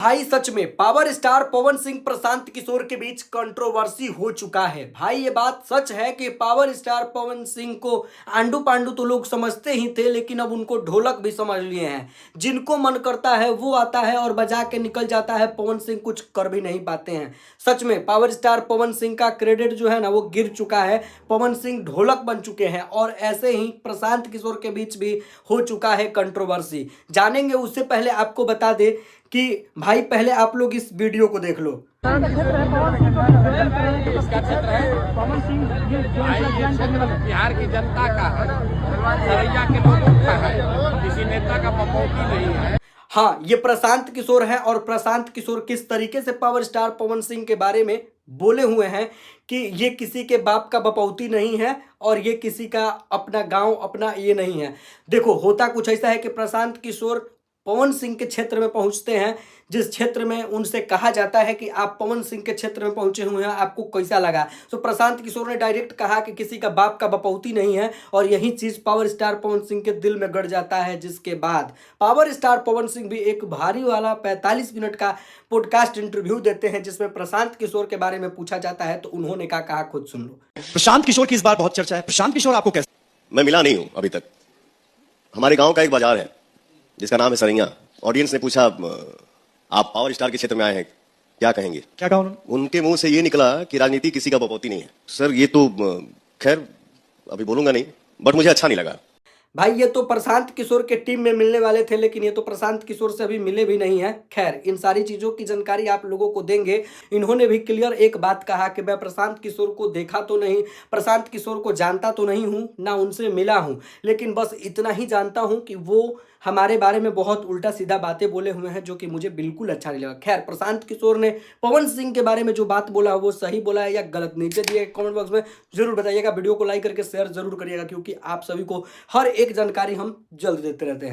भाई सच में power star Pawan Singh Prashant Kishor के बीच कंट्रोवर्सी हो चुका है। भाई ये बात सच है कि पावर स्टार पवन सिंह को आंडू पांडू तो लोग समझते ही थे, लेकिन अब उनको ढोलक भी समझ लिए हैं। जिनको मन करता है वो आता है और बजा के निकल जाता है। पवन सिंह कुछ कर भी नहीं पाते हैं। सच में पावर स्टार पवन सिंह का क्रेडिट जो है ना वो गिर चुका है। पवन सिंह ढोलक बन चुके हैं और ऐसे ही प्रशांत किशोर के बीच भी हो चुका है कंट्रोवर्सी। जानेंगे, उससे पहले आपको बता दे कि भाई पहले आप लोग इस वीडियो को देख लो। बिहार की जनता का है, सरैया के लोगों का है, किसी नेता का बपौती नहीं है। हाँ, ये प्रशांत किशोर है और प्रशांत किशोर किस तरीके से पावर स्टार पवन सिंह के बारे में बोले हुए हैं कि ये किसी के बाप का बपौती नहीं है और ये किसी का अपना गांव अपना ये नहीं है। देखो, होता कुछ ऐसा है कि प्रशांत किशोर पवन सिंह के क्षेत्र में पहुंचते हैं, जिस क्षेत्र में उनसे कहा जाता है कि आप पवन सिंह के क्षेत्र में पहुंचे हुए हैं, आपको कैसा लगा। तो प्रशांत किशोर ने डायरेक्ट कहा कि किसी का बाप का बपौती नहीं है और यही चीज पावर स्टार पवन सिंह के दिल में गड़ जाता है। जिसके बाद पावर स्टार पवन सिंह भी एक भारी वाला 45 मिनट का पॉडकास्ट इंटरव्यू देते हैं, जिसमें प्रशांत किशोर के बारे में पूछा जाता है। तो उन्होंने क्या कहा, खुद सुन लो। प्रशांत किशोर की इस बार बहुत चर्चा है। प्रशांत किशोर आपको कैसे? मैं मिला नहीं हूं अभी तक। हमारे गांव का एक बाजार है जिसका नाम है सरैया। ऑडियंस ने पूछा, आप पावर स्टार के क्षेत्र में आए हैं, क्या कहेंगे? क्या कहा उन्होंने? उनके मुंह से ये निकला कि राजनीति किसी का बपौती नहीं है। सर ये तो खैर अभी बोलूंगा नहीं, बट मुझे अच्छा नहीं लगा। भाई ये तो प्रशांत किशोर के टीम में मिलने वाले थे, लेकिन ये तो प्रशांत किशोर से अभी मिले भी नहीं है। खैर, इन सारी चीज़ों की जानकारी आप लोगों को देंगे। इन्होंने भी क्लियर एक बात कहा कि मैं प्रशांत किशोर को देखा तो नहीं, प्रशांत किशोर को जानता तो नहीं हूँ, ना उनसे मिला हूँ, लेकिन बस इतना ही जानता हूँ कि वो हमारे बारे में बहुत उल्टा सीधा बातें बोले हुए हैं, जो कि मुझे बिल्कुल अच्छा नहीं लगा। खैर, प्रशांत किशोर ने पवन सिंह के बारे में जो बात बोला वो सही बोला है या गलत, नीचे दिए कमेंट बॉक्स में जरूर बताइएगा। वीडियो को लाइक करके शेयर जरूर करिएगा, क्योंकि आप सभी को हर एक जानकारी हम जल्द देते रहते हैं।